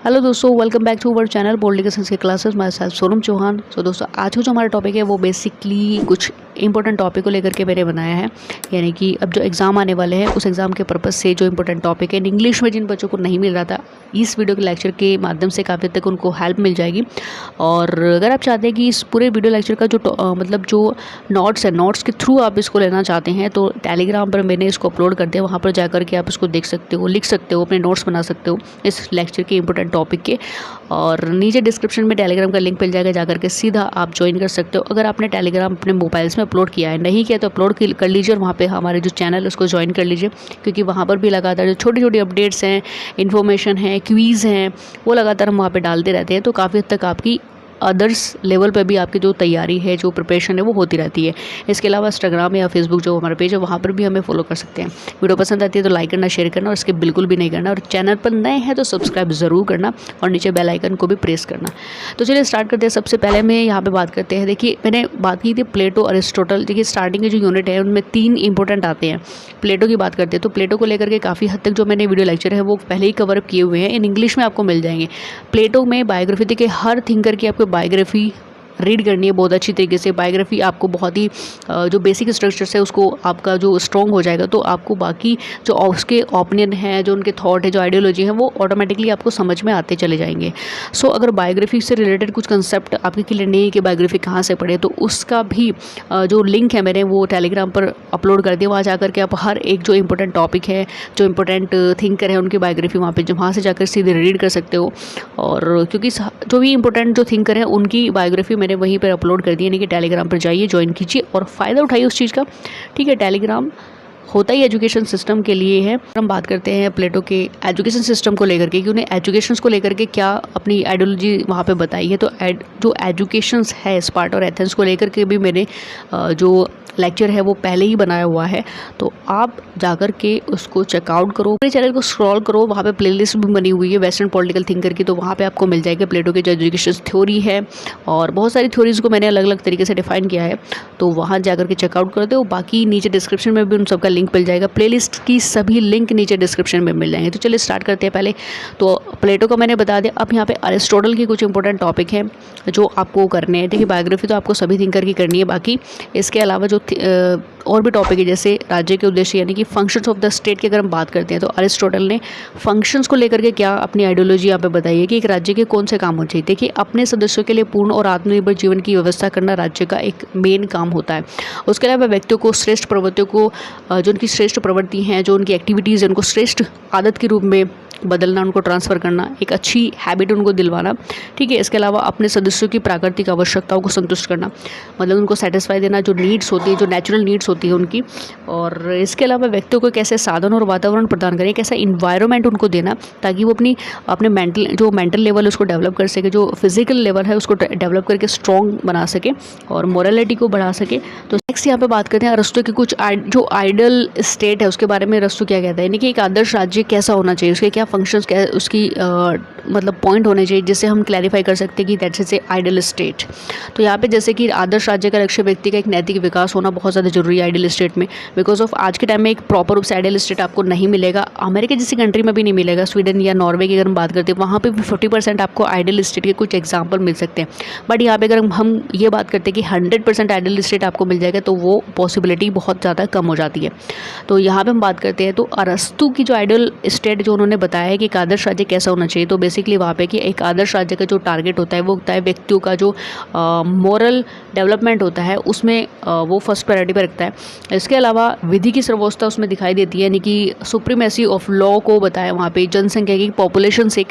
Hello दोस्तों, welcome back to our channel bold science के classes. Myself Sonam Chauhan. So दोस्तों, आज का जो हमारा टॉपिक है वो बेसिकली कुछ इंपॉर्टेंट टॉपिक को लेकर के मैंने बनाया है। यानी कि अब जो एग्ज़ाम आने वाले हैं उस एग्ज़ाम के पर्पज़ से जो इंपॉर्टेंट टॉपिक है इन इंग्लिश में जिन बच्चों को नहीं मिल रहा था, इस वीडियो के लेक्चर के माध्यम से काफ़ी हद तक उनको हेल्प मिल जाएगी। और अगर आप चाहते हैं कि इस पूरे वीडियो लेक्चर का जो नोट्स है, नोट्स के थ्रू आप इसको लेना चाहते हैं तो टेलीग्राम पर मैंने इसको अपलोड कर दिया। वहाँ पर जा करके आप इसको देख सकते हो, लिख सकते हो, अपने नोट्स बना सकते हो इस लेक्चर के इंपॉर्टेंट टॉपिक के। और नीचे डिस्क्रिप्शन में टेलीग्राम का लिंक मिल जाएगा, जाकर के सीधा आप ज्वाइन कर सकते हो। अगर आपने टेलीग्राम अपने मोबाइल्स में अपलोड किया है, नहीं किया तो अपलोड कर लीजिए और वहाँ पे हमारे जो चैनल है उसको ज्वाइन कर लीजिए, क्योंकि वहाँ पर भी लगातार जो छोटी छोटी अपडेट्स हैं, इन्फॉर्मेशन है, क्वीज़ हैं, वो लगातार हम वहाँ पे डालते रहते हैं। तो काफ़ी हद तक आपकी अदर्स लेवल पे भी आपकी जो तैयारी है, जो प्रिपरेशन है वो होती रहती है। इसके अलावा इंस्टाग्राम या फेसबुक जो हमारा पेज है वहाँ पर भी हमें फॉलो कर सकते हैं। वीडियो पसंद आती है तो लाइक करना, शेयर करना और इसके बिल्कुल भी नहीं करना। और चैनल पर नए हैं तो सब्सक्राइब ज़रूर करना और नीचे बेल आइकन को भी प्रेस करना। तो चलिए स्टार्ट करते हैं। सबसे पहले मैं यहाँ पर बात करते हैं। देखिए, मैंने बात की थी प्लेटो, अरिस्टोटल। देखिए, स्टार्टिंग के जो यूनिट है उनमें 3 इंपॉर्टेंट आते हैं। प्लेटो की बात करते हैं तो प्लेटो को लेकर के काफ़ी हद तक जो मैंने वीडियो लेक्चर है वो पहले ही कवर अप किए हुए हैं, इन इंग्लिश में आपको मिल जाएंगे। प्लेटो में बायोग्राफी, देखिए हर थिंकर की आपको बायोग्राफी रीड करनी है बहुत अच्छी तरीके से। बायोग्राफी आपको बहुत ही जो बेसिक स्ट्रक्चर्स है उसको आपका जो स्ट्रॉन्ग हो जाएगा तो आपको बाकी जो उसके ओपिनियन है, जो उनके थॉट है, जो आइडियोलॉजी है वो ऑटोमेटिकली आपको समझ में आते चले जाएंगे। सो अगर बायोग्राफी से रिलेटेड कुछ कंसेप्ट आपके क्लियर नहीं है कि बायोग्राफी कहाँ से पढ़े, तो उसका भी जो लिंक है मैंने वो टेलीग्राम पर अपलोड कर दिया। वहाँ जाकर के आप हर एक जो इंपॉर्टेंट टॉपिक है, जो इंपॉर्टेंट थिंकर है, उनकी बायोग्राफी वहाँ से जाकर सीधे रीड कर सकते हो। और क्योंकि जो भी इंपॉर्टेंट जो थिंकर है उनकी बायोग्राफी मैंने वहीं पर अपलोड कर दी, यानी कि टेलीग्राम पर जाइए, ज्वाइन कीजिए और फ़ायदा उठाइए उस चीज़ का। ठीक है, टेलीग्राम होता ही एजुकेशन सिस्टम के लिए है। हम बात करते हैं प्लेटो के एजुकेशन सिस्टम को लेकर के कि उन्हें एजुकेशंस को लेकर के क्या अपनी आइडियोलॉजी वहाँ पे बताई है। तो जो एजुकेशंस है, स्पार्टा और एथेंस को लेकर के भी मैंने जो लेक्चर है वो पहले ही बनाया हुआ है, तो आप जाकर के उसको चेकआउट करो। मेरे चैनल को स्क्रॉल करो, वहाँ पे प्लेलिस्ट भी बनी हुई है वेस्टर्न पॉलिटिकल थिंकर की, तो वहाँ पे आपको मिल जाएगा प्लेटो की जो एजुकेशन थ्योरी है और बहुत सारी थ्योरीज़ को मैंने अलग अलग तरीके से डिफाइन किया है, तो वहाँ जाकर के चेकआउट करते हो। बाकी नीचे डिस्क्रिप्शन में भी उन सबका लिंक मिल जाएगा। प्लेलिस्ट की सभी लिंक नीचे डिस्क्रिप्शन में मिल जाएंगे। तो चलिए स्टार्ट करते हैं। पहले तो प्लेटो का मैंने बता दिया। अब यहाँ पे अरिस्टोटल की कुछ इंपॉर्टेंट टॉपिक हैं जो आपको करने हैं। देखिए, बायोग्राफी तो आपको सभी थिंकर की करनी है। बाकी इसके अलावा जो और भी टॉपिक है, जैसे राज्य के उद्देश्य यानी कि फंक्शंस ऑफ द स्टेट की अगर हम बात करते हैं तो अरिस्टोटल ने फंक्शंस को लेकर के क्या अपनी आइडियोलॉजी यहाँ पे बताई है कि एक राज्य के कौन से काम होने चाहिए। देखिए, अपने सदस्यों के लिए पूर्ण और आत्मनिर्भर जीवन की व्यवस्था करना राज्य का एक मेन काम होता है। उसके अलावा व्यक्तियों को श्रेष्ठ प्रवृत्तियों को, जो उनकी श्रेष्ठ प्रवृत्ति हैं, जो उनकी एक्टिविटीज़ हैं, उनको श्रेष्ठ आदत के रूप में बदलना, उनको ट्रांसफ़र करना, एक अच्छी हैबिट उनको दिलवाना। ठीक है, इसके अलावा अपने सदस्यों की प्राकृतिक आवश्यकताओं को संतुष्ट करना, मतलब उनको सेटिस्फाई देना, जो नीड्स होती है, जो नेचुरल नीड्स होती है उनकी। और इसके अलावा व्यक्तियों को कैसे साधन और वातावरण प्रदान करें, कैसा इन्वायरमेंट उनको देना ताकि वो अपने मेंटल लेवल उसको डेवलप कर सके, जो फिजिकल लेवल है उसको डेवलप करके स्ट्रॉन्ग बना सके और मोरालिटी को बढ़ा सके। तो नेक्स्ट यहाँ पे बात करते हैं अरस्तु के कुछ जो आइडल स्टेट है उसके बारे में। अरस्तु क्या कहता है, यानी कि एक आदर्श राज्य कैसा होना चाहिए, उसके क्या फंक्शंस, क्या उसकी मतलब पॉइंट होने चाहिए जिससे हम क्लैरिफाई कर सकते हैं कि that's is a ideal state. तो यहाँ पे जैसे कि आदर्श राज्य का लक्ष्य व्यक्ति का एक नैतिक विकास होना बहुत ज़्यादा जरूरी है आइडल स्टेट में। बिकॉज ऑफ आज के टाइम में एक प्रॉपर रूप से आइडल स्टेट आपको नहीं मिलेगा, अमेरिका जैसी कंट्री में भी नहीं मिलेगा। स्वीडन या नॉर्वे की अगर हम बात करते हैं वहाँ पे भी 40% आपको आइडल स्टेट के कुछ एग्जाम्पल मिल सकते हैं। बट यहाँ पे अगर हम ये बात करते हैं कि 100% आइडल स्टेट आपको मिल जाएगा तो वो पॉसिबिलिटी बहुत ज़्यादा कम हो जाती है। तो यहाँ पर हम बात करते हैं तो अरस्तु की जो आइडल स्टेट जो उन्होंने बताया है कि एक आदर्श राज्य कैसा होना चाहिए, तो बेसिकली वहाँ पे कि एक आदर्श राज्य का जो टारगेट होता है वो होता है व्यक्तियों का जो मोरल डेवलपमेंट होता है, उसमें वो फर्स्ट प्रायोरिटी पर रखता है। इसके अलावा विधि की सर्वोच्चता उसमें दिखाई देती है, यानी कि सुप्रीमेसी ऑफ लॉ को बताया वहाँ पे। जनसंख्या की पॉपुलेशन से,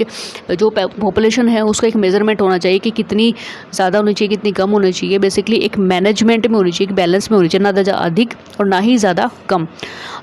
जो पॉपुलेशन है उसका एक मेजरमेंट होना चाहिए कि कितनी ज़्यादा होनी चाहिए, कितनी कम होनी चाहिए। बेसिकली एक मैनेजमेंट में होनी चाहिए, एक बैलेंस में होनी चाहिए, ना ज़्यादा अधिक और ना ही ज़्यादा कम।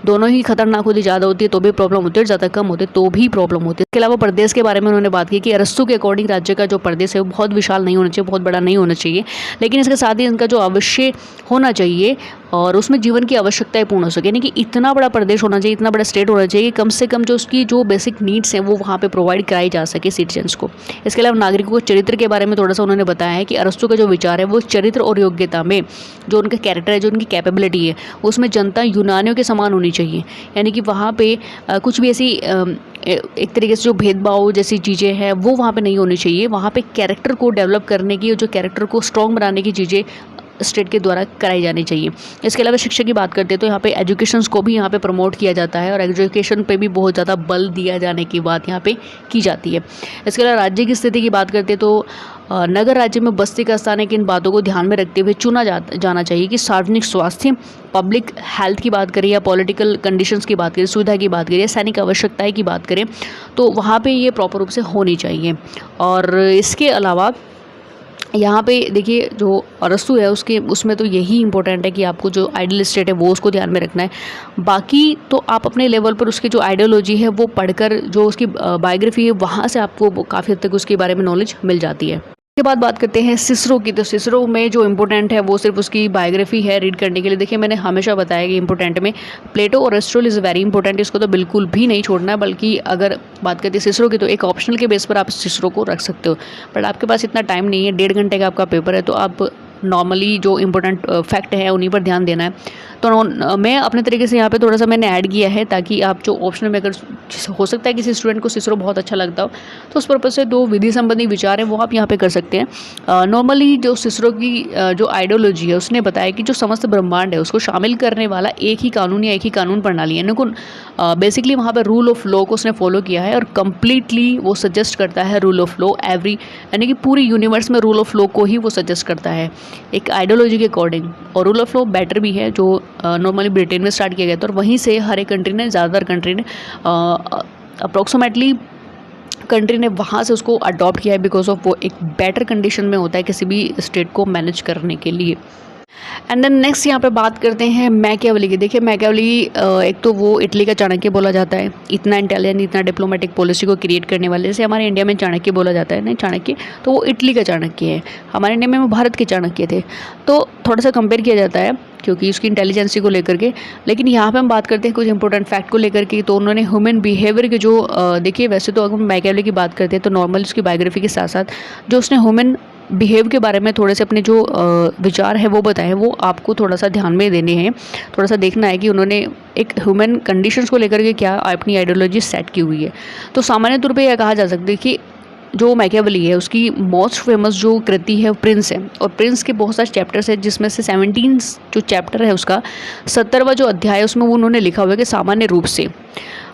दोनों ही खतरनाक होती, ज़्यादा होती है तो भी प्रॉब्लम होती है, ज़्यादा कम होती है तो भी प्रॉब्लम होती है। इसके अलावा प्रदेश के बारे में उन्होंने बात की कि अरस्तु के अकॉर्डिंग राज्य का जो प्रदेश है वो बहुत विशाल नहीं होना चाहिए, बहुत बड़ा नहीं होना चाहिए, लेकिन इसके साथ ही इनका जो अवश्य होना चाहिए और उसमें जीवन की आवश्यकताएं पूर्ण हो सके। यानी कि इतना बड़ा प्रदेश होना चाहिए, इतना बड़ा स्टेट होना चाहिए कि कम से कम जो उसकी जो बेसिक नीड्स हैं वो वहाँ पे प्रोवाइड कराई जा सके सिटीजन्स को। इसके अलावा नागरिकों को चरित्र के बारे में थोड़ा सा उन्होंने बताया है कि अरस्तु का जो विचार है वो चरित्र और योग्यता में जो उनका कैरेक्टर है, जो उनकी कैपेबिलिटी है, उसमें जनता यूनानियों के समान होनी चाहिए। यानी कि वहाँ पे कुछ भी ऐसी एक तरीके से जो भेदभाव जैसी चीज़ें हैं वो वहाँ पे नहीं होनी चाहिए। वहाँ पे कैरेक्टर को डेवलप करने की, जो कैरेक्टर को स्ट्रॉन्ग बनाने की चीज़ें स्टेट के द्वारा कराई जानी चाहिए। इसके अलावा शिक्षा की बात करते हैं तो यहाँ पे एजुकेशंस को भी यहाँ पे प्रमोट किया जाता है और एजुकेशन पे भी बहुत ज़्यादा बल दिया जाने की बात यहाँ पे की जाती है। इसके अलावा राज्य की स्थिति की बात करते हैं तो नगर राज्य में बस्ती का स्थान है कि इन बातों को ध्यान में रखते हुए चुना जाना चाहिए कि सार्वजनिक स्वास्थ्य, पब्लिक हेल्थ की बात करें या पॉलिटिकल कंडीशंस की बात करें, सुविधा की बात करें, सैनिक आवश्यकताएं की बात करें, तो वहाँ पे ये प्रॉपर रूप से होनी चाहिए। और इसके अलावा यहाँ पे देखिए जो अरस्तु है उसमें तो यही इंपॉर्टेंट है कि आपको जो आइडियल स्टेट है वो उसको ध्यान में रखना है। बाकी तो आप अपने लेवल पर उसकी जो आइडियोलॉजी है वो पढ़कर, जो उसकी बायोग्राफी है, वहाँ से आपको काफ़ी हद तक उसके बारे में नॉलेज मिल जाती है। उसके बाद बात करते हैं सिसरो की। तो सिसरो में जो इम्पोर्टेंट है वो सिर्फ उसकी बायोग्राफी है रीड करने के लिए। देखिए मैंने हमेशा बताया कि इंपॉर्टेंट में प्लेटो और एरिस्टोटल इज़ वेरी इंपॉर्टेंट, इसको तो बिल्कुल भी नहीं छोड़ना है। बल्कि अगर बात करते हैं सिसरो की तो एक ऑप्शनल के बेस पर आप सिसरो को रख सकते हो, बट आपके पास इतना टाइम नहीं है, 1.5 घंटे का आपका पेपर है, तो आप नॉर्मली जो इम्पोर्टेंट फैक्ट है उन्हीं पर ध्यान देना है। तो मैं अपने तरीके से यहाँ पे थोड़ा सा मैंने ऐड किया है ताकि आप जो ऑप्शनल में, अगर हो सकता है किसी स्टूडेंट को सिसरो बहुत अच्छा लगता हो तो उस पर्पज़ से दो विधि संबंधी विचार हैं वो आप यहाँ पे कर सकते हैं। नॉर्मली जो सिसरो की जो आइडियोलॉजी है उसने बताया कि जो समस्त ब्रह्मांड है उसको शामिल करने वाला एक ही कानून या एक ही कानून प्रणाली है। बेसिकली वहाँ पर रूल ऑफ लॉ को उसने फॉलो किया है और कम्प्लीटली वो सजेस्ट करता है रूल ऑफ लॉ यानी कि पूरी यूनिवर्स में रूल ऑफ लॉ को ही वो सजेस्ट करता है एक आइडियोलॉजी के अकॉर्डिंग। और रूल ऑफ लॉ बेटर भी है, जो नॉर्मली ब्रिटेन में स्टार्ट किया गया था और वहीं से हर एक कंट्री ने, ज़्यादातर कंट्री ने अप्रॉक्सीमेटली कंट्री ने वहाँ से उसको अडॉप्ट किया है, बिकॉज ऑफ वो एक बेटर कंडीशन में होता है किसी भी स्टेट को मैनेज करने के लिए। एंड देन नेक्स्ट यहाँ पे बात करते हैं मैकियावेली की। देखिए मैकियावेली एक तो वो इटली का चाणक्य बोला जाता है, इतना इंटेलिजेंट, इतना डिप्लोमेटिक पॉलिसी को क्रिएट करने वाले। जैसे हमारे इंडिया में चाणक्य बोला जाता है, नहीं चाणक्य, तो वो इटली का चाणक्य है। हमारे इंडिया में वो भारत के चाणक्य थे, तो थोड़ा सा कंपेयर किया जाता है क्योंकि उसकी इंटेलिजेंसी को लेकर के। लेकिन यहाँ पे हम बात करते हैं कुछ इंपॉर्टेंट फैक्ट को लेकर के, तो उन्होंने ह्यूमन बिहेवियर के जो देखिए वैसे तो अगर हम मैकियावेली की बात करते हैं तो नॉर्मल उसकी बायोग्राफी के साथ साथ जो उसने ह्यूमन बिहेव के बारे में थोड़े से अपने जो विचार है वो बताए, वो आपको थोड़ा सा ध्यान में देने हैं। थोड़ा सा देखना है कि उन्होंने एक ह्यूमन कंडीशंस को लेकर के क्या अपनी आइडियोलॉजी सेट की हुई है। तो सामान्य तौर पे यह कहा जा सकता है कि जो मैकियावेली है उसकी मोस्ट फेमस जो कृति है प्रिंस है, और प्रिंस के बहुत सारे चैप्टर्स हैं जिसमें से 17 जो चैप्टर है उसका 70वां जो अध्याय है उसमें वो उन्होंने लिखा हुआ है कि सामान्य रूप से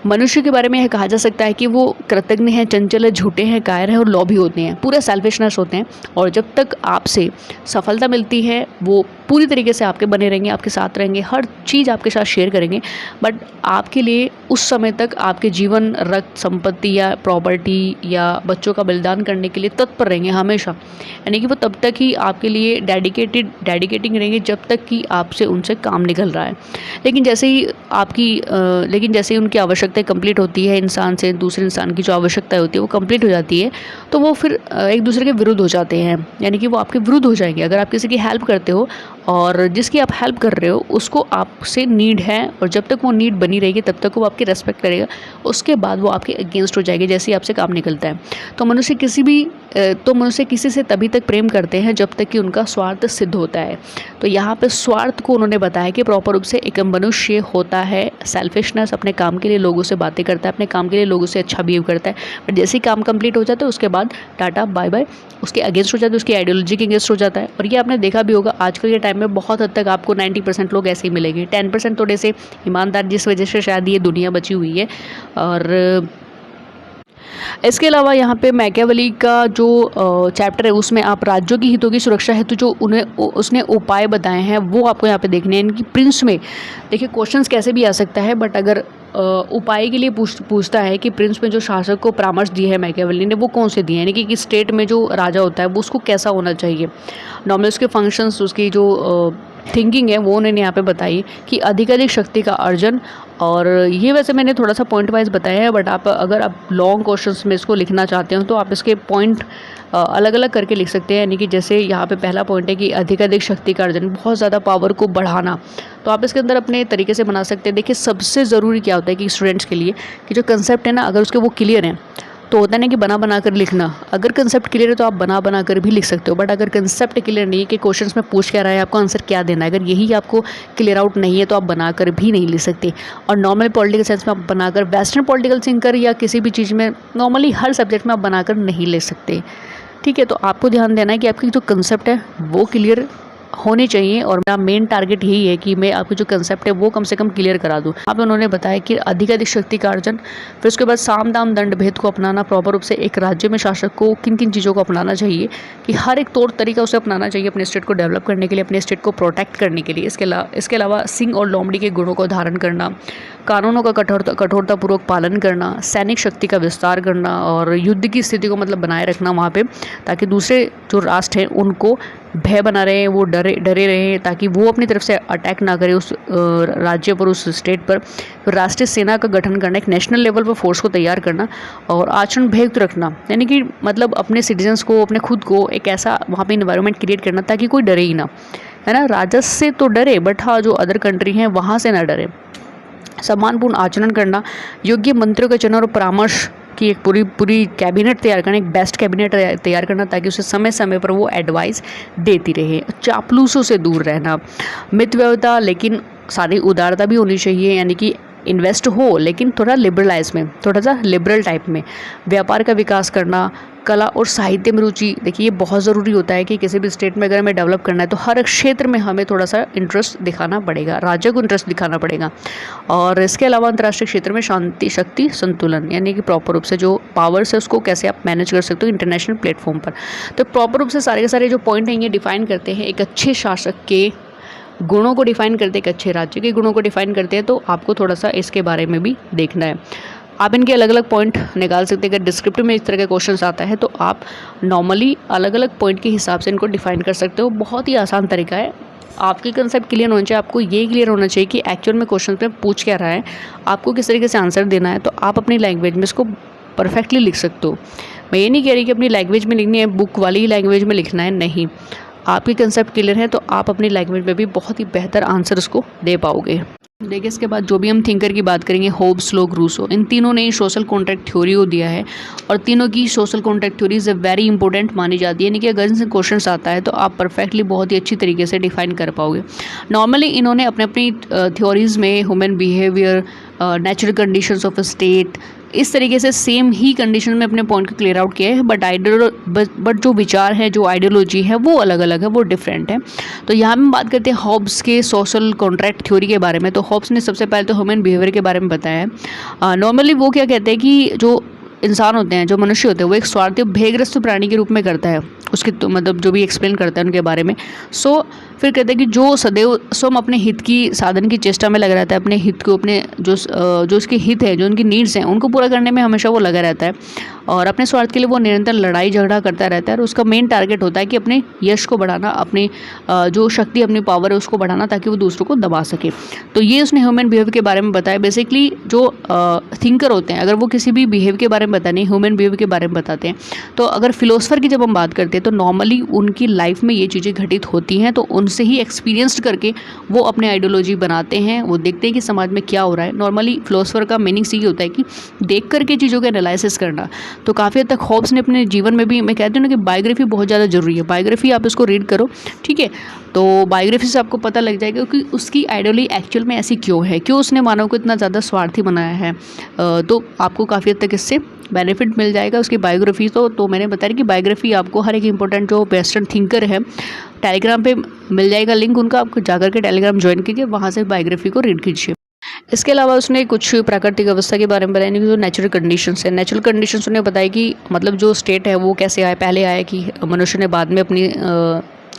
मनुष्य के बारे में यह कहा जा सकता है कि वो कृतज्ञ हैं, चंचल है, झूठे हैं, कायर हैं और लोभी होते हैं, पूरे सेल्फिशनेस होते हैं। और जब तक आपसे सफलता मिलती है वो पूरी तरीके से आपके बने रहेंगे, आपके साथ रहेंगे, हर चीज़ आपके साथ शेयर करेंगे, बट आपके लिए उस समय तक आपके जीवन, रक्त, संपत्ति या प्रॉपर्टी या बच्चों का बलिदान करने के लिए तत्पर रहेंगे हमेशा। यानी कि वो तब तक ही आपके लिए डेडिकेटिंग रहेंगे जब तक कि आपसे उनसे काम निकल रहा है। लेकिन जैसे ही उनकी आवश्यकता कंप्लीट होती है, इंसान से दूसरे इंसान की जो आवश्यकता होती है वो कंप्लीट हो जाती है, तो वो फिर एक दूसरे के विरुद्ध हो जाते हैं। यानी कि वो आपके विरुद्ध हो जाएंगे। अगर आप किसी की हेल्प करते हो और जिसकी आप हेल्प कर रहे हो उसको आपसे नीड है, और जब तक वो नीड बनी रहेगी तब तक वो आपकी रेस्पेक्ट करेगा, उसके बाद वो आपके अगेंस्ट हो जाएगी जैसे ही आपसे काम निकलता है। तो मनुष्य किसी से तभी तक प्रेम करते हैं जब तक कि उनका स्वार्थ सिद्ध होता है। तो यहाँ पे स्वार्थ को उन्होंने बताया कि प्रॉपर रूप से एक मनुष्य होता है सेल्फिशनेस, अपने काम के लिए लोगों से बातें करता है, अपने काम के लिए लोगों से अच्छा बिहेव करता है, बट जैसे ही काम कंप्लीट हो जाता है उसके बाद टाटा बाय बाय, उसके अगेंस्ट हो जाता है, उसकी आइडियोलॉजी के अगेंस्ट हो जाता है। और ये आपने देखा भी होगा आजकल के टाइम में बहुत हद तक आपको 90% लोग ऐसे ही मिलेंगे, 10% थोड़े से ईमानदार, जिस वजह से शायद ये दुनिया बची हुई है। और इसके अलावा यहाँ पे मैकियावेली का जो चैप्टर है उसमें आप राज्यों की हितों की सुरक्षा हेतु जो उसने उपाय बताए हैं वो आपको यहाँ पे देखने हैं। इनकी प्रिंस में देखिए क्वेश्चंस कैसे भी आ सकता है, बट अगर उपाय के लिए पूछता है कि प्रिंस में जो शासक को परामर्श दिए है मैकियावेली ने वो कौन से दिए हैं, यानी कि स्टेट में जो राजा होता है वो उसको कैसा होना चाहिए, नॉर्मली उसके फंक्शंस, उसकी जो थिंकिंग है वो उन्होंने यहाँ पे बताई कि अधिक शक्ति का अर्जन। और ये वैसे मैंने थोड़ा सा पॉइंट वाइज बताया है, बट अगर आप लॉन्ग क्वेश्चंस में इसको लिखना चाहते हो तो आप इसके पॉइंट अलग अलग करके लिख सकते हैं। यानी कि जैसे यहाँ पे पहला पॉइंट है कि अधिक शक्ति का अर्जन, बहुत ज़्यादा पावर को बढ़ाना, तो आप इसके अंदर अपने तरीके से बना सकते हैं। देखिए सबसे ज़रूरी क्या होता है कि स्टूडेंट्स के लिए कि जो कंसेप्ट है ना, अगर उसके वो क्लियर हैं तो होता नहीं कि बना बना कर लिखना, अगर कंसेप्ट क्लियर है तो आप बना बना कर भी लिख सकते हो, बट अगर कंसेप्ट क्लियर नहीं है कि क्वेश्चंस में पूछ क्या रहा है, आपको आंसर क्या देना है, अगर यही आपको क्लियर आउट नहीं है तो आप बनाकर भी नहीं लिख सकते। और नॉर्मल पॉलिटिकल साइंस में आप बनाकर, वेस्टर्न पॉलिटिकल थिंकर या किसी भी चीज़ में, नॉर्मली हर सब्जेक्ट में आप बनाकर नहीं ले सकते। ठीक है, तो आपको ध्यान देना है कि आपकी जो कंसेप्ट है वो क्लियर होने चाहिए, और मेरा मेन टारगेट यही है कि मैं आपकी जो कंसेप्ट है वो कम से कम क्लियर करा दूँ। आप उन्होंने बताया कि अधिक शक्ति का अर्जन, फिर उसके बाद साम दाम दंड भेद को अपनाना, प्रॉपर रूप से एक राज्य में शासक को किन किन चीज़ों को अपनाना चाहिए, कि हर एक तौर तरीका उसे अपनाना चाहिए अपने स्टेट को डेवलप करने के लिए, अपने स्टेट को प्रोटेक्ट करने के लिए। इसके अलावा सिंह और लोमड़ी के गुणों को धारण करना, कानूनों का कठोरतापूर्वक पालन करना, सैनिक शक्ति का विस्तार करना, और युद्ध की स्थिति को मतलब बनाए रखना वहाँ पे, ताकि दूसरे जो राष्ट्र हैं उनको भय बना रहे, वो डरे रहे, ताकि वो अपनी तरफ से अटैक ना करे उस राज्य पर, उस स्टेट पर। राष्ट्रीय सेना का गठन करना, एक नेशनल लेवल पर फोर्स को तैयार करना, और आचरण भेद रखना, यानी कि मतलब अपने सिटीजन्स को, अपने खुद को एक ऐसा वहाँ पे इन्वायरमेंट क्रिएट करना ताकि कोई डरे ही ना, है ना। राजस्व से तो डरे, बट हाँ जो अदर कंट्री हैं वहाँ से ना डरे। सम्मानपूर्ण आचरण करना, योग्य मंत्रियों का चुनाव और परामर्श की एक पूरी कैबिनेट तैयार करना, एक बेस्ट कैबिनेट तैयार करना, ताकि उसे समय समय पर वो एडवाइस देती रहे। चापलूसों से दूर रहना, मितव्ययता लेकिन सारी उदारता भी होनी चाहिए, यानी कि इन्वेस्ट हो लेकिन थोड़ा लिबरलाइज में, थोड़ा सा लिबरल टाइप में। व्यापार का विकास करना, कला और साहित्य में रुचि, देखिए ये बहुत ज़रूरी होता है कि किसी भी स्टेट में अगर हमें डेवलप करना है तो हर क्षेत्र में हमें थोड़ा सा इंटरेस्ट दिखाना पड़ेगा, राज्य को इंटरेस्ट दिखाना पड़ेगा। और इसके अलावा अंतर्राष्ट्रीय क्षेत्र में शांति शक्ति संतुलन, यानी कि प्रॉपर रूप से जो पावर्स है उसको कैसे आप मैनेज कर सकते हो इंटरनेशनल प्लेटफॉर्म पर। तो प्रॉपर रूप से सारे के सारे जो पॉइंट हैं ये डिफाइन करते हैं एक अच्छे शासक के गुणों को डिफाइन करते हैं, एक अच्छे राज्य के गुणों को डिफाइन करते हैं। तो आपको थोड़ा सा इसके बारे में भी देखना है। आप इनके अलग अलग पॉइंट निकाल सकते हैं। अगर डिस्क्रिप्टिव में इस तरह के क्वेश्चंस आता है तो आप नॉर्मली अलग अलग पॉइंट के हिसाब से इनको डिफाइन कर सकते हो। बहुत ही आसान तरीका है। आपके कंसेप्ट क्लियर होना चाहिए, आपको ये क्लियर होना चाहिए कि एक्चुअल में क्वेश्चन में पूछ क्या रहा है, आपको किस तरीके से आंसर देना है। तो आप अपनी लैंग्वेज में इसको परफेक्टली लिख सकते हो। मैं ये नहीं कह रही कि अपनी लैंग्वेज में लिखनी है, बुक वाली लैंग्वेज में लिखना है, नहीं। आपकी कंसेप्ट क्लियर है तो आप अपनी लैंग्वेज में भी बहुत ही बेहतर आंसर उसको दे पाओगे। देखिए इसके बाद जो भी हम थिंकर की बात करेंगे, होब्स, लोग, रूसो, इन तीनों ने सोशल कॉन्ट्रैक्ट थ्योरी को दिया है और तीनों की social contract theory is very important मानी जाती है। यानी कि अगर इनसे क्वेश्चन आता है तो आप परफेक्टली बहुत ही अच्छी तरीके से डिफाइन कर पाओगे। नॉर्मली इन्होंने अपने अपनी थ्योरीज़ में human behaviour, natural conditions of a state, इस तरीके से सेम ही कंडीशन में अपने पॉइंट को क्लियर आउट किया है। बट जो विचार है, जो आइडियोलॉजी है वो अलग अलग है, वो डिफरेंट है। तो यहाँ हम बात करते हैं हॉब्स के सोशल कॉन्ट्रैक्ट थ्योरी के बारे में। तो हॉब्स ने सबसे पहले तो ह्यूमन बिहेवियर के बारे में बताया है। नॉर्मली वो क्या कहते हैं कि जो इंसान होते हैं, जो मनुष्य होते हैं, वो एक स्वार्थी भेयग्रस्त प्राणी के रूप में करता है उसके, तो मतलब जो भी एक्सप्लेन करता है उनके बारे में। फिर कहते हैं कि जो सदैव स्वयं अपने हित की साधन की चेष्टा में लगा रहता है, अपने हित को, अपने जो उसके हित है, जो उनकी नीड्स हैं, उनको पूरा करने में हमेशा वो लगा रहता है और अपने स्वार्थ के लिए वो निरंतर लड़ाई झगड़ा करता रहता है। और उसका मेन टारगेट होता है कि अपने यश को बढ़ाना, अपनी जो शक्ति, अपनी पावर है उसको बढ़ाना, ताकि वो दूसरों को दबा सके। तो ये उसने ह्यूमन बिहेवियर के बारे में बताया। बेसिकली जो थिंकर होते हैं, अगर वो किसी भी बिहेव के बारे में बताने, ह्यूमन बिहेवियर के बारे में बताते हैं, तो अगर फिलोसफर की जब हम बात करते हैं तो नॉर्मली उनकी लाइफ में ये चीज़ें घटित होती हैं, तो उनसे ही एक्सपीरियंस्ड करके वो अपने आइडियोलॉजी बनाते हैं। वो देखते हैं कि समाज में क्या हो रहा है। नॉर्मली फिलोसफर का मीनिंग यही होता है कि देख करके चीज़ों का एनालिसिस करना। तो काफ़ी हद तक हॉब्स ने अपने जीवन में भी, मैं कहती हूँ ना कि बायोग्राफी बहुत ज़्यादा ज़रूरी है। बायोग्राफी आप इसको रीड करो, ठीक है, तो बायोग्राफी से आपको पता लग जाएगा कि उसकी आइडियोलॉजी एक्चुअल में ऐसी क्यों है, क्यों उसने मानव को इतना ज़्यादा स्वार्थी बनाया है। तो आपको काफ़ी हद तक इससे बेनिफिट मिल जाएगा उसकी बायोग्राफी। तो मैंने बताया कि बायोग्राफी आपको हर एक इंपॉर्टेंट जो वेस्टर्न थिंकर है टेलीग्राम पे मिल जाएगा लिंक उनका, आपको जाकर के टेलीग्राम ज्वाइन कीजिए, वहाँ से बायोग्राफी को रीड कीजिए। इसके अलावा उसने कुछ प्राकृतिक अवस्था के बारे में बताया, जो नेचुरल कंडीशंस है। नेचुरल कंडीशंस उन्हें बताया कि मतलब जो स्टेट है वो कैसे आया, पहले आया कि मनुष्य ने बाद में अपनी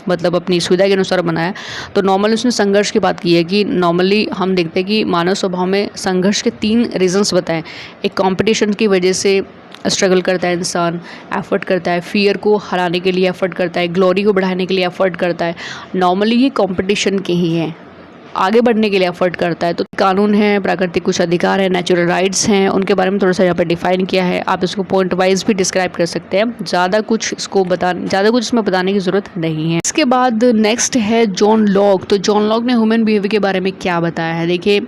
मतलब अपनी सुविधा के अनुसार बनाया। तो नॉर्मली उसने संघर्ष की बात की है कि नॉर्मली हम देखते हैं कि मानव स्वभाव में संघर्ष के 3 रीजंस बताएं। एक कंपटीशन की वजह से स्ट्रगल करता है इंसान, एफर्ट करता है, फियर को हराने के लिए एफर्ट करता है, ग्लोरी को बढ़ाने के लिए एफर्ट करता है। नॉर्मली ये कंपटीशन के ही हैं, आगे बढ़ने के लिए एफर्ट करता है। तो कानून है, प्राकृतिक कुछ अधिकार है, नेचुरल राइट्स हैं, उनके बारे में थोड़ा सा यहाँ पे डिफाइन किया है। आप इसको पॉइंट वाइज भी डिस्क्राइब कर सकते हैं, ज़्यादा कुछ इसमें बताने की ज़रूरत नहीं है। इसके बाद नेक्स्ट है जॉन लॉक। तो जॉन लॉक ने ह्यूमन बिहेवियर के बारे में क्या बताया है, देखिए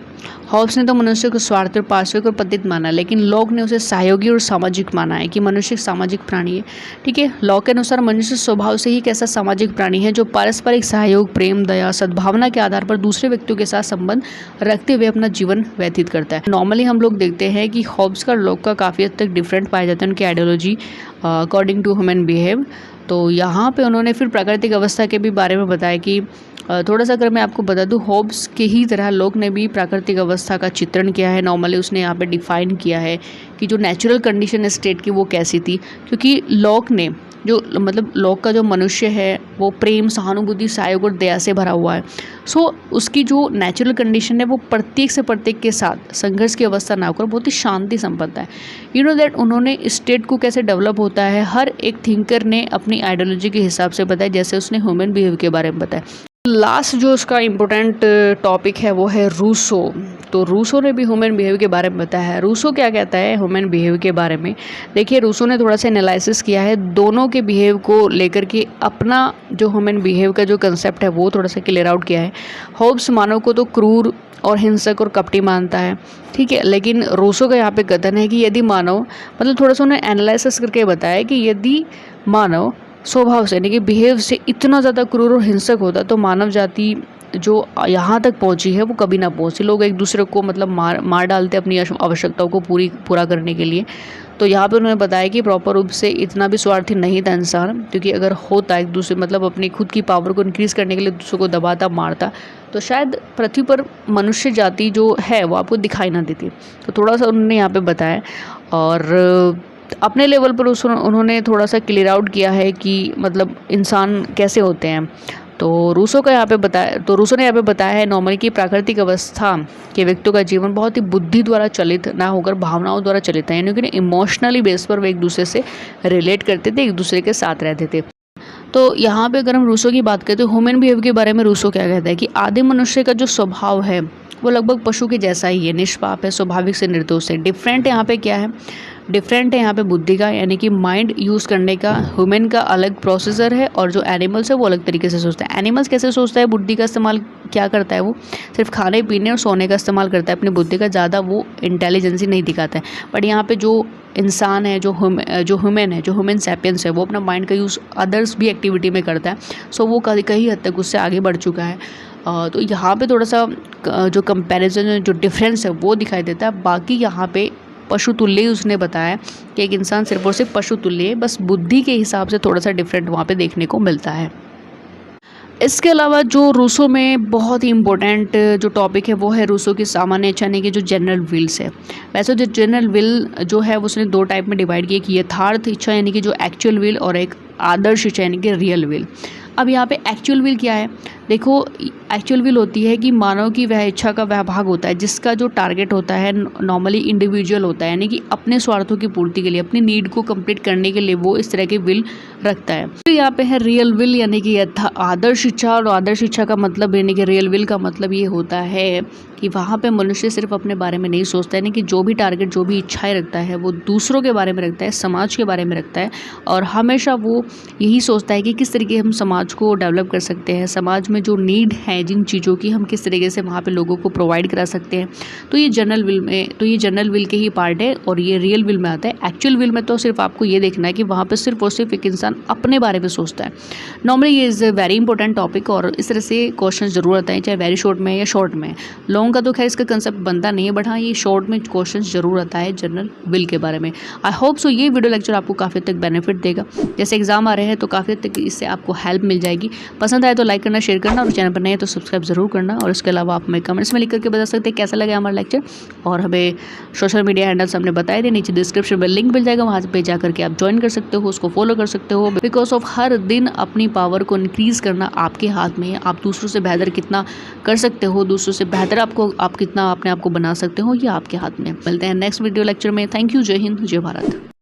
हॉब्स ने तो मनुष्य को स्वार्थी और पार्श्विक और पतित माना, लेकिन लॉक ने उसे सहयोगी और सामाजिक माना है कि मनुष्य एक सामाजिक प्राणी है। ठीक है, लॉक के अनुसार मनुष्य स्वभाव से ही एक ऐसा सामाजिक प्राणी है जो पारस्परिक सहयोग, प्रेम, दया, सद्भावना के आधार पर दूसरे व्यक्तियों के साथ संबंध रखते हुए अपना जीवन व्यतीत करता है। नॉर्मली हम लोग देखते हैं कि हॉब्स का लॉक का काफ़ी हद तक डिफरेंट पाया जाता है उनकी ideology according to human behave. तो यहाँ पे उन्होंने फिर प्राकृतिक अवस्था के भी बारे में बताया कि थोड़ा सा अगर मैं आपको बता दूं, हॉब्स के ही तरह लॉक ने भी प्राकृतिक अवस्था का चित्रण किया है। नॉर्मली उसने यहाँ पे डिफाइन किया है कि जो नेचुरल कंडीशन है स्टेट की वो कैसी थी, क्योंकि लॉक ने जो मतलब लॉक का जो मनुष्य है वो प्रेम, सहानुभूति, सहयोग और दया से भरा हुआ है। सो उसकी जो नेचुरल कंडीशन है वो प्रत्येक से प्रत्येक के साथ संघर्ष की अवस्था ना होकर बहुत ही शांति संपन्न है। यू नो दैट उन्होंने स्टेट को कैसे डेवलप होता है हर एक थिंकर ने अपनी आइडियोलॉजी के हिसाब से बताया, जैसे उसने ह्यूमन बिहेव के बारे में बताया। लास्ट जो उसका इम्पोर्टेंट टॉपिक है वो है रूसो। तो रूसो ने भी ह्यूमन बिहेव के बारे में बताया है। रूसो क्या कहता है ह्यूमन बिहेव के बारे में, देखिए रूसो ने थोड़ा सा एनालिसिस किया है दोनों के बिहेव को लेकर के, अपना जो ह्यूमन बिहेव का जो कंसेप्ट है वो थोड़ा सा क्लियर आउट किया है। हॉब्स मानव को तो क्रूर और हिंसक और कपटी मानता है, ठीक है, लेकिन रूसो का यहाँ पे कथन है कि यदि मानव मतलब थोड़ा सा उन्होंने एनालिसिस करके बताया कि यदि मानव स्वभाव से यानी कि बिहेव से इतना ज़्यादा क्रूर और हिंसक होता तो मानव जाति जो यहाँ तक पहुँची है वो कभी ना पहुँची। लोग एक दूसरे को मतलब मार डालते अपनी आवश्यकताओं को पूरा करने के लिए। तो यहाँ पे उन्होंने बताया कि प्रॉपर रूप से इतना भी स्वार्थी नहीं था इंसान, क्योंकि अगर होता एक दूसरे मतलब अपनी खुद की पावर को इंक्रीज़ करने के लिए दूसरे को दबाता, मारता, तो शायद पृथ्वी पर मनुष्य जाति जो है वो आपको दिखाई ना देती। तो थोड़ा सा उन्होंने यहाँ पे बताया और अपने लेवल पर उन्होंने थोड़ा सा क्लियर आउट किया है कि मतलब इंसान कैसे होते हैं। तो रूसो ने यहाँ पे बताया है नॉर्मली कि प्राकृतिक अवस्था के व्यक्तियों का जीवन बहुत ही बुद्धि द्वारा चलित ना होकर भावनाओं द्वारा चलित है, यानी कि इमोशनली बेस पर वे एक दूसरे से रिलेट करते थे, एक दूसरे के साथ रहते थे। तो यहाँ पे अगर हम रूसो की बात करें तो ह्यूमन बिहेव के बारे में रूसो क्या कहता है कि आदिम मनुष्य का जो स्वभाव है वो लगभग पशु के जैसा ही है, निष्पाप है, स्वाभाविक से निर्दोष है। डिफरेंट यहाँ पे क्या है, डिफरेंट है यहाँ पे बुद्धि का, यानी कि माइंड यूज़ करने का ह्यूमन का अलग प्रोसेसर है और जो एनिमल्स है वो अलग तरीके से सोचता है। एनिमल्स कैसे सोचता है, बुद्धि का इस्तेमाल क्या करता है, वो सिर्फ खाने पीने और सोने का इस्तेमाल करता है, अपनी बुद्धि का ज़्यादा वो इंटेलिजेंसी नहीं दिखाता है। बट यहाँ पे जो इंसान है, जो ह्यूमन है, जो ह्यूमन सैपियंस है, वो अपना माइंड का यूज़ अदर्स भी एक्टिविटी में करता है। सो वो कई हद तक उससे आगे बढ़ चुका है। तो यहाँ पे थोड़ा सा जो कंपैरिजन, जो डिफरेंस है वो दिखाई देता है। बाकी यहाँ पे पशु तुल्य ही उसने बताया कि एक इंसान सिर्फ और सिर्फ पशु तुल्य है, बस बुद्धि के हिसाब से थोड़ा सा डिफरेंट वहाँ पे देखने को मिलता है। इसके अलावा जो रूसो में बहुत ही इम्पोर्टेंट जो टॉपिक है वो है रूसो की सामान्य इच्छा, यानी कि जो जनरल विल्स है। वैसे जो जनरल विल जो है उसने दो टाइप में डिवाइड किया कि यथार्थ इच्छा यानी कि जो एक्चुअल विल, और एक आदर्श इच्छा यानी कि रियल विल। अब यहाँ पे एक्चुअल विल क्या है, देखो एक्चुअल विल होती है कि मानव की वह इच्छा का वह भाग होता है जिसका जो टारगेट होता है नॉर्मली इंडिविजुअल होता है, यानी कि अपने स्वार्थों की पूर्ति के लिए, अपनी नीड को कंप्लीट करने के लिए वो इस तरह की विल रखता है। तो यहाँ पे है रियल विल, यानी कि आदर्श इच्छा। और आदर्श इच्छा का मतलब यानी कि रियल विल का मतलब ये होता है कि वहाँ पे मनुष्य सिर्फ अपने बारे में नहीं सोचता, यानी कि जो भी टारगेट, जो भी इच्छाएं रखता है वो दूसरों के बारे में रखता है, समाज के बारे में रखता है, और हमेशा वो यही सोचता है कि किस तरीके हम समाज को डेवलप कर सकते हैं, समाज में जो नीड है जिन चीज़ों की हम किस तरीके से वहाँ पे लोगों को प्रोवाइड करा सकते हैं। तो ये जनरल विल के ही पार्ट है और ये रियल विल में आता है। एक्चुअल विल में तो सिर्फ आपको ये देखना है कि वहाँ पे सिर्फ और सिर्फ एक इंसान अपने बारे में सोचता है। नॉर्मली ये is a very important topic और इस तरह से क्वेश्चन जरूर आता है, चाहे वेरी शॉर्ट में या शॉर्ट में। लॉन्ग का तो खैर इसका कंसेप्ट बनता नहीं है, बट हाँ ये शॉर्ट में क्वेश्चन जरूर आता है जनरल विल के बारे में। आई होप सो ये वीडियो लेक्चर आपको काफ़ी हद तक बेनिफिट देगा। जैसे एग्जाम आ रहे हैं तो काफ़ी हद तक इससे आपको हेल्प मिल जाएगी। पसंद आए तो लाइक करना, शेयर करना, और चैनल पर नए तो सब्सक्राइब जरूर करना। और इसके अलावा आप हमें कमेंट्स में लिख करके बता सकते हैं कैसा लगा हमारा लेक्चर, और हमें सोशल मीडिया हैंडल्स हमने बताए थे, नीचे डिस्क्रिप्शन में लिंक मिल जाएगा, वहाँ पे जा करके आप ज्वाइन कर सकते हो, उसको फॉलो कर सकते हो। बिकॉज ऑफ हर दिन अपनी पावर को इंक्रीज़ करना आपके हाथ में है। आप दूसरों से बेहतर कितना कर सकते हो, दूसरों से बेहतर आप कितना अपने आप को बना सकते हो, ये आपके हाथ में। मिलते हैं नेक्स्ट वीडियो लेक्चर में। Thank you. जय हिंद, जय भारत।